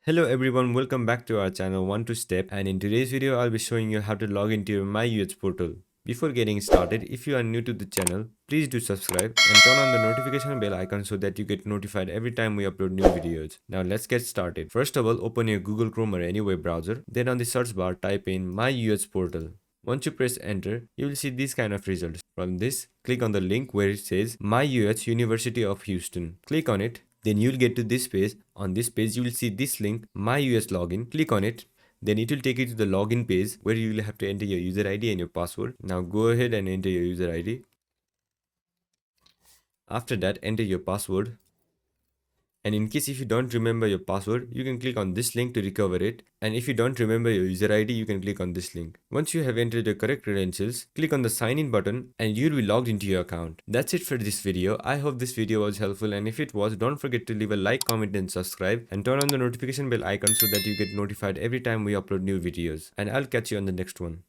Hello everyone, welcome back to our channel 1 to Step, and in today's video I'll be showing you how to log into your MyUH portal. Before getting started, if you are new to the channel, please do subscribe and turn on the notification bell icon so that you get notified every time we upload new videos. Now let's get started. First of all, open your Google Chrome or any web browser. Then on the search bar type in MyUH portal. Once you press enter, you will see these kind of results. From this, click on the link where it says MyUH University of Houston. Click on it. Then you'll get to this page. On this page, you will see this link, MyUS login. Click on it. Then it will take you to the login page where you will have to enter your user ID and your password. Now go ahead and enter your user ID. After that, enter your password. And in case if you don't remember your password, you can click on this link to recover it. And if you don't remember your user ID, you can click on this link. Once you have entered your correct credentials, click on the sign in button and you'll be logged into your account. That's it for this video. I hope this video was helpful, and if it was, don't forget to leave a like, comment and subscribe, and turn on the notification bell icon so that you get notified every time we upload new videos. And I'll catch you on the next one.